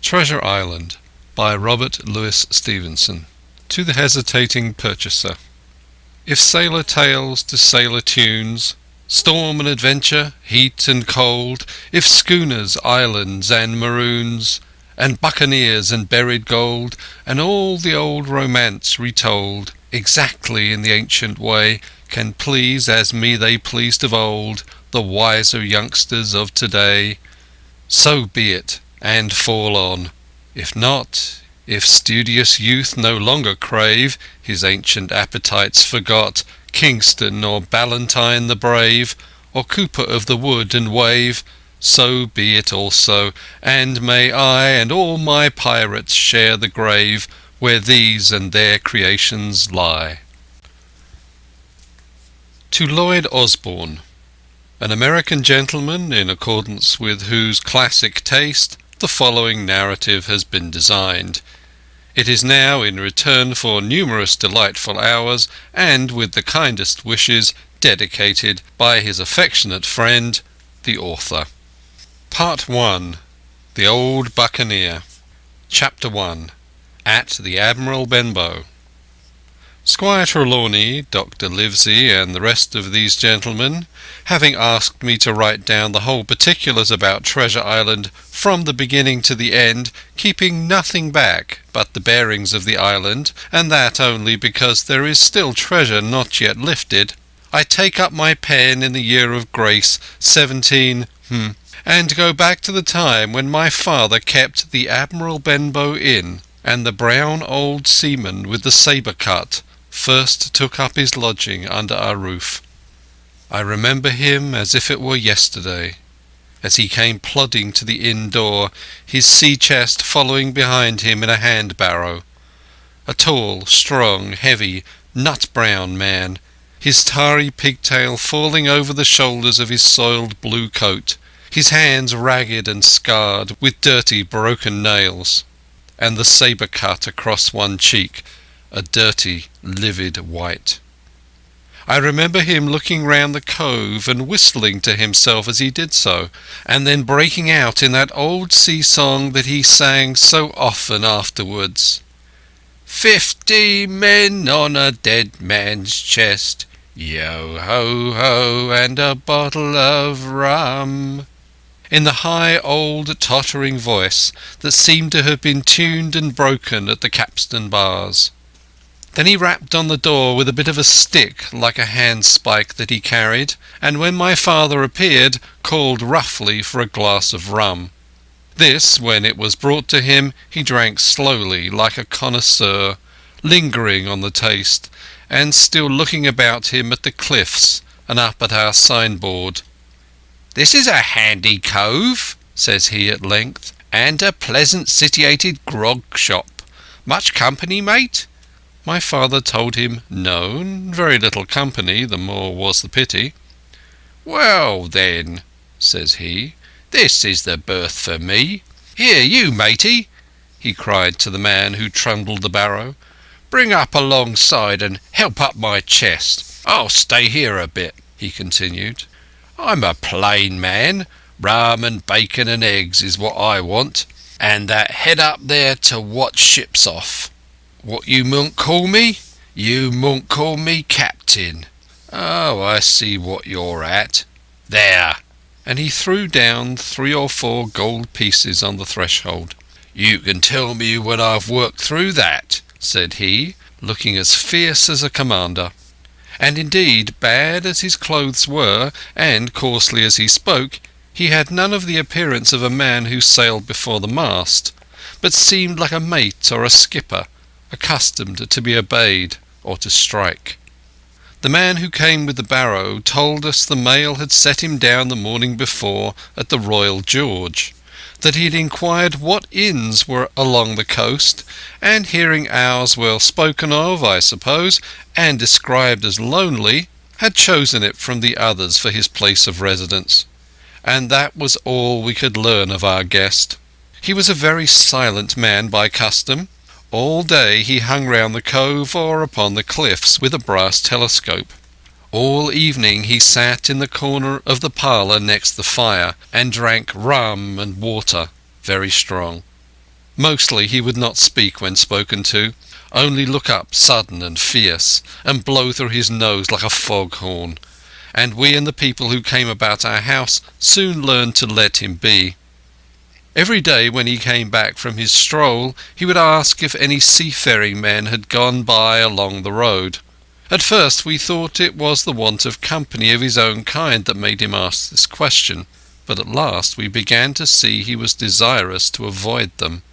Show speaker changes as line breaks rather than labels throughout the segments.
Treasure Island by Robert Louis Stevenson. To the hesitating purchaser. If sailor tales to sailor tunes, storm and adventure, heat and cold, if schooners, islands and maroons, and buccaneers and buried gold, and all the old romance retold, exactly in the ancient way, can please as me they pleased of old, the wiser youngsters of today, so be it, and fall on. If not, if studious youth no longer crave, his ancient appetites forgot, Kingston or Ballantyne the brave, or Cooper of the wood and wave, so be it also, and may I and all my pirates share the grave where these and their creations lie. To Lloyd Osbourne, an American gentleman in accordance with whose classic taste the following narrative has been designed. It is now in return for numerous delightful hours, and with the kindest wishes, dedicated by his affectionate friend, the author. Part 1. The Old Buccaneer. Chapter 1. At the Admiral Benbow. Squire Trelawney, Dr. Livesey, and the rest of these gentlemen, having asked me to write down the whole particulars about Treasure Island from the beginning to the end, keeping nothing back but the bearings of the island, and that only because there is still treasure not yet lifted, I take up my pen in the year of grace 17 and go back to the time when my father kept the Admiral Benbow Inn, and the brown old seaman with the sabre cut first took up his lodging under our roof. I remember him as if it were yesterday, as he came plodding to the inn door, his sea-chest following behind him in a hand-barrow. A tall, strong, heavy, nut-brown man, his tarry pigtail falling over the shoulders of his soiled blue coat, his hands ragged and scarred with dirty broken nails, and the sabre cut across one cheek, a dirty, livid white. I remember him looking round the cove and whistling to himself as he did so, and then breaking out in that old sea song that he sang so often afterwards. 50 men on a dead man's chest, yo-ho-ho, and a bottle of rum, in the high old tottering voice that seemed to have been tuned and broken at the capstan bars. Then he rapped on the door with a bit of a stick like a handspike that he carried, and when my father appeared, called roughly for a glass of rum. This, when it was brought to him, he drank slowly like a connoisseur, lingering on the taste, and still looking about him at the cliffs and up at our signboard. "This is a handy cove," says he at length, "and a pleasant situated grog shop. Much company, mate?" My father told him no, very little company, the more was the pity. "Well, then," says he, "this is the berth for me. Here, you matey," he cried to the man who trundled the barrow, "bring up alongside and help up my chest. I'll stay here a bit," he continued. "I'm a plain man. Rum and bacon and eggs is what I want, and that head up there to watch ships off. What you munt call me? You munt call me captain. Oh, I see what you're at. There!" And he threw down 3 or 4 gold pieces on the threshold. "You can tell me when I've worked through that," said he, looking as fierce as a commander. And indeed, bad as his clothes were, and coarsely as he spoke, he had none of the appearance of a man who sailed before the mast, but seemed like a mate or a skipper, accustomed to be obeyed or to strike. The man who came with the barrow told us the mail had set him down the morning before at the Royal George, that he had inquired what inns were along the coast, and hearing ours well spoken of, I suppose, and described as lonely, had chosen it from the others for his place of residence. And that was all we could learn of our guest. He was a very silent man by custom. All day he hung round the cove or upon the cliffs with a brass telescope. All evening he sat in the corner of the parlour next the fire, and drank rum and water, very strong. Mostly he would not speak when spoken to, only look up sudden and fierce, and blow through his nose like a foghorn, and we and the people who came about our house soon learned to let him be. Every day when he came back from his stroll he would ask if any seafaring men had gone by along the road. At first we thought it was the want of company of his own kind that made him ask this question, but at last we began to see he was desirous to avoid them.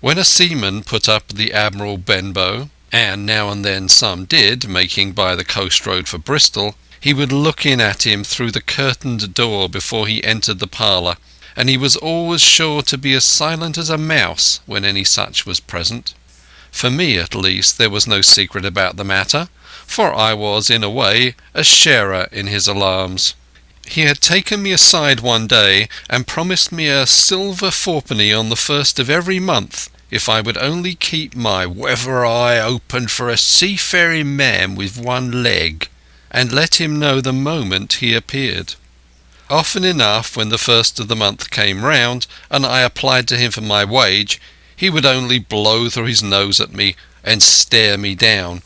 When a seaman put up the Admiral Benbow, and now and then some did, making by the coast road for Bristol, he would look in at him through the curtained door before he entered the parlour, and he was always sure to be as silent as a mouse when any such was present. For me, at least, there was no secret about the matter, for I was, in a way, a sharer in his alarms. He had taken me aside one day and promised me a silver fourpenny on the first of every month if I would only keep my weather eye open for a seafaring man with one leg, and let him know the moment he appeared. Often enough, when the first of the month came round, and I applied to him for my wage, he would only blow through his nose at me and stare me down,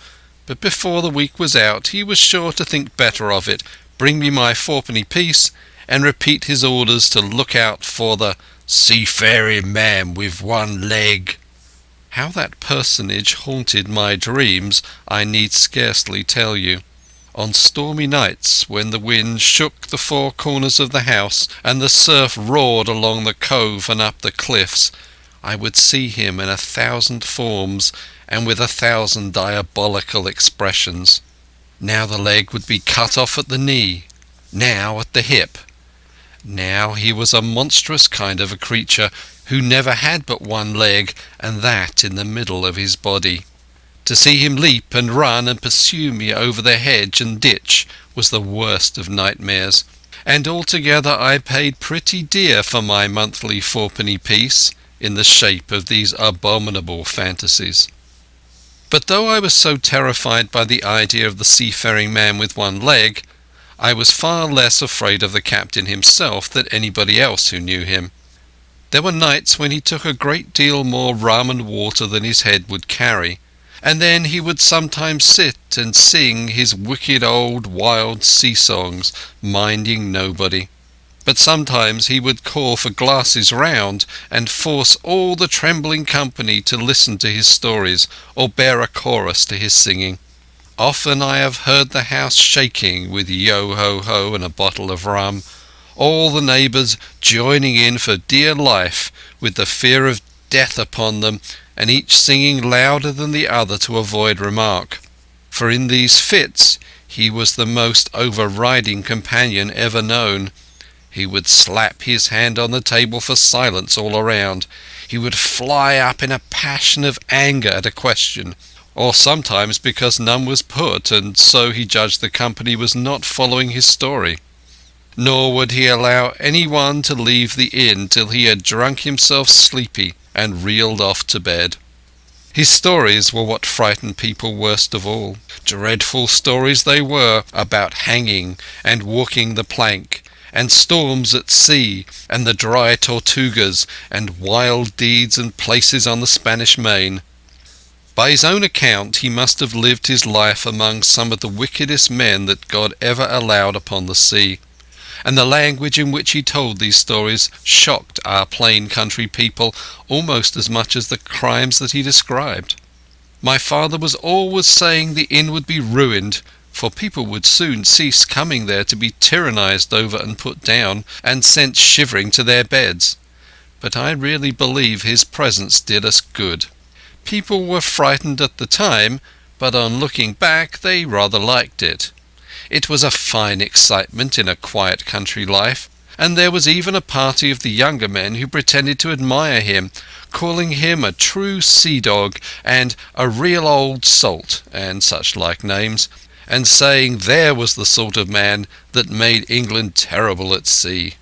but before the week was out he was sure to think better of it, bring me my fourpenny piece, and repeat his orders to look out for the seafaring man with one leg. How that personage haunted my dreams I need scarcely tell you. On stormy nights, when the wind shook the four corners of the house and the surf roared along the cove and up the cliffs, I would see him in 1,000 forms and with 1,000 diabolical expressions. Now the leg would be cut off at the knee, now at the hip. Now he was a monstrous kind of a creature who never had but one leg, and that in the middle of his body. To see him leap and run and pursue me over the hedge and ditch was the worst of nightmares, and altogether I paid pretty dear for my monthly fourpenny piece in the shape of these abominable fantasies. But though I was so terrified by the idea of the seafaring man with one leg, I was far less afraid of the captain himself than anybody else who knew him. There were nights when he took a great deal more rum and water than his head would carry, and then he would sometimes sit and sing his wicked old wild sea-songs, minding nobody. But sometimes he would call for glasses round and force all the trembling company to listen to his stories or bear a chorus to his singing. Often I have heard the house shaking with yo-ho-ho and a bottle of rum, all the neighbours joining in for dear life with the fear of death upon them, and each singing louder than the other to avoid remark. For in these fits he was the most overriding companion ever known. He would slap his hand on the table for silence all around. He would fly up in a passion of anger at a question, or sometimes because none was put, and so he judged the company was not following his story. Nor would he allow any one to leave the inn till he had drunk himself sleepy and reeled off to bed. His stories were what frightened people worst of all. Dreadful stories they were, about hanging and walking the plank, and storms at sea, and the dry Tortugas, and wild deeds and places on the Spanish Main. By his own account he must have lived his life among some of the wickedest men that God ever allowed upon the sea, and the language in which he told these stories shocked our plain country people almost as much as the crimes that he described. My father was always saying the inn would be ruined, for people would soon cease coming there to be tyrannized over and put down, and sent shivering to their beds. But I really believe his presence did us good. People were frightened at the time, but on looking back they rather liked it. It was a fine excitement in a quiet country life, and there was even a party of the younger men who pretended to admire him, calling him a true sea-dog and a real old salt, and such like names, and saying there was the sort of man that made England terrible at sea.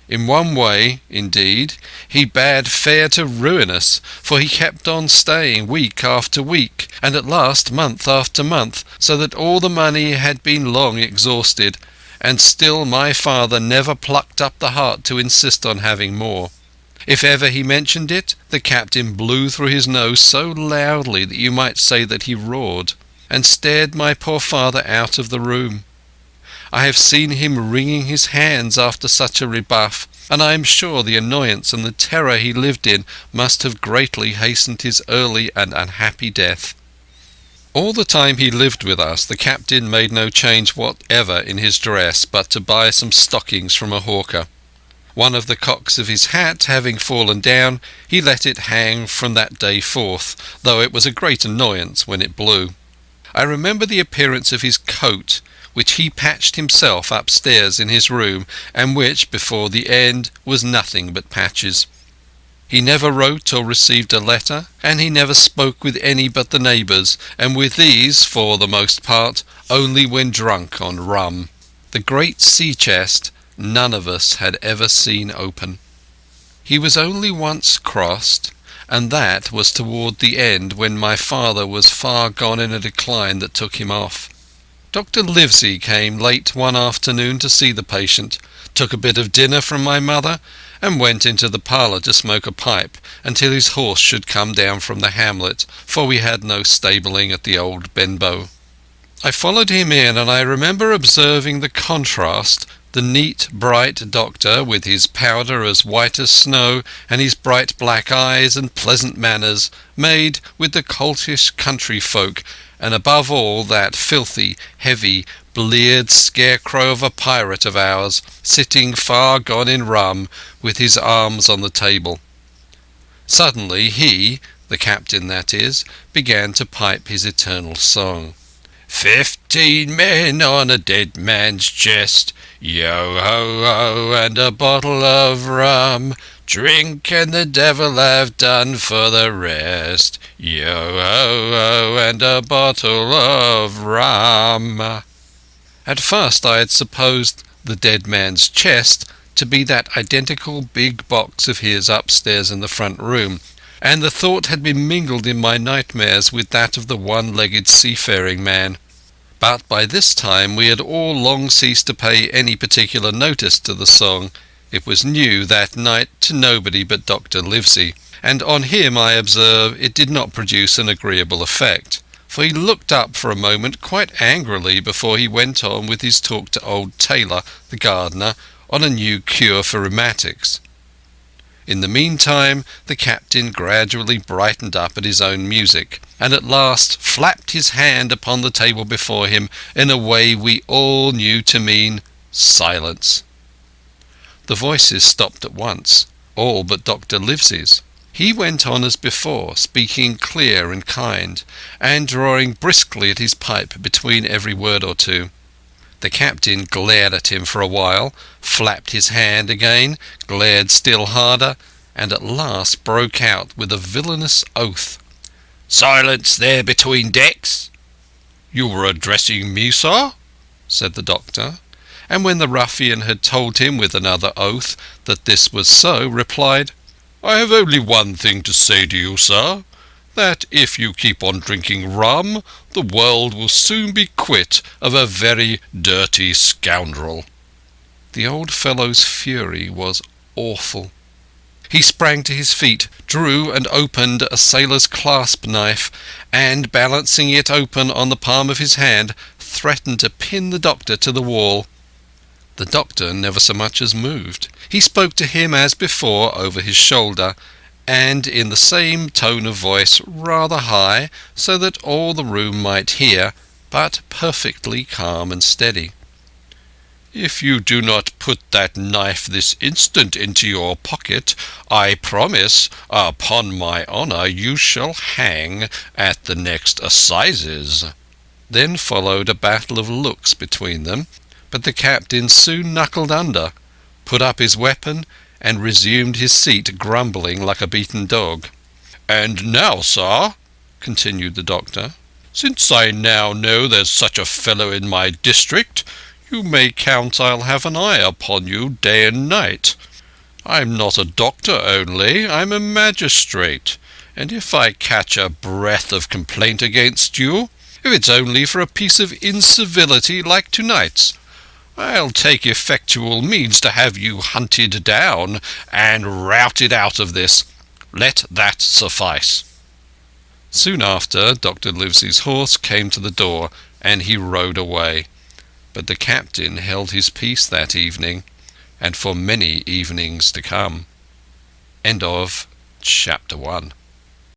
In one way, indeed, he bade fair to ruin us, for he kept on staying week after week, and at last month after month, so that all the money had been long exhausted, and still my father never plucked up the heart to insist on having more. If ever he mentioned it, the captain blew through his nose so loudly that you might say that he roared, and stared my poor father out of the room. I have seen him wringing his hands after such a rebuff, and I am sure the annoyance and the terror he lived in must have greatly hastened his early and unhappy death. All the time he lived with us, the captain made no change whatever in his dress but to buy some stockings from a hawker. One of the cocks of his hat having fallen down, he let it hang from that day forth, though it was a great annoyance when it blew. I remember the appearance of his coat, which he patched himself upstairs in his room, and which, before the end, was nothing but patches. He never wrote or received a letter, and he never spoke with any but the neighbours, and with these, for the most part, only when drunk on rum. The great sea-chest none of us had ever seen open. He was only once crossed, and that was toward the end, when my father was far gone in a decline that took him off. Dr. Livesey came late one afternoon to see the patient, took a bit of dinner from my mother, and went into the parlour to smoke a pipe until his horse should come down from the hamlet, for we had no stabling at the old Benbow. I followed him in, and I remember observing the contrast. The neat, bright doctor, with his powder as white as snow, and his bright black eyes and pleasant manners, made with the coltish country folk, and above all that filthy, heavy, bleared scarecrow of a pirate of ours, sitting far gone in rum, with his arms on the table. Suddenly he, the captain that is, began to pipe his eternal song. 15 men on a dead man's chest, yo-ho-ho, and a bottle of rum. Drink and the devil have done for the rest, yo-ho-ho, and a bottle of rum. At first I had supposed the dead man's chest to be that identical big box of his upstairs in the front room, and the thought had been mingled in my nightmares with that of the one-legged seafaring man. But by this time we had all long ceased to pay any particular notice to the song. It was new that night to nobody but Dr. Livesey, and on him, I observe, it did not produce an agreeable effect, for he looked up for a moment quite angrily before he went on with his talk to old Taylor, the gardener, on a new cure for rheumatics. In the meantime the captain gradually brightened up at his own music, and at last flapped his hand upon the table before him in a way we all knew to mean silence. The voices stopped at once, all but Dr. Livesey's. He went on as before, speaking clear and kind, and drawing briskly at his pipe between every word or two. The captain glared at him for a while, flapped his hand again, glared still harder, and at last broke out with a villainous oath. "Silence there between decks!" "You were addressing me, sir?" said the doctor, and when the ruffian had told him with another oath that this was so, replied, "I have only one thing to say to you, sir, that if you keep on drinking rum, the world will soon be quit of a very dirty scoundrel." The old fellow's fury was awful. He sprang to his feet, drew and opened a sailor's clasp knife, and, balancing it open on the palm of his hand, threatened to pin the doctor to the wall. The doctor never so much as moved. He spoke to him as before over his shoulder, and in the same tone of voice, rather high, so that all the room might hear, but perfectly calm and steady. "If you do not put that knife this instant into your pocket, I promise, upon my honour, you shall hang at the next assizes." Then followed a battle of looks between them, but the captain soon knuckled under, put up his weapon, and resumed his seat, grumbling like a beaten dog. "And now, sir," continued the doctor, "since I now know there's such a fellow in my district, you may count I'll have an eye upon you day and night. I'm not a doctor only, I'm a magistrate, and if I catch a breath of complaint against you, if it's only for a piece of incivility like tonight's, I'll take effectual means to have you hunted down and routed out of this. Let that suffice." Soon after, Dr. Livesey's horse came to the door, and he rode away. But the captain held his peace that evening, and for many evenings to come. End of Chapter 1.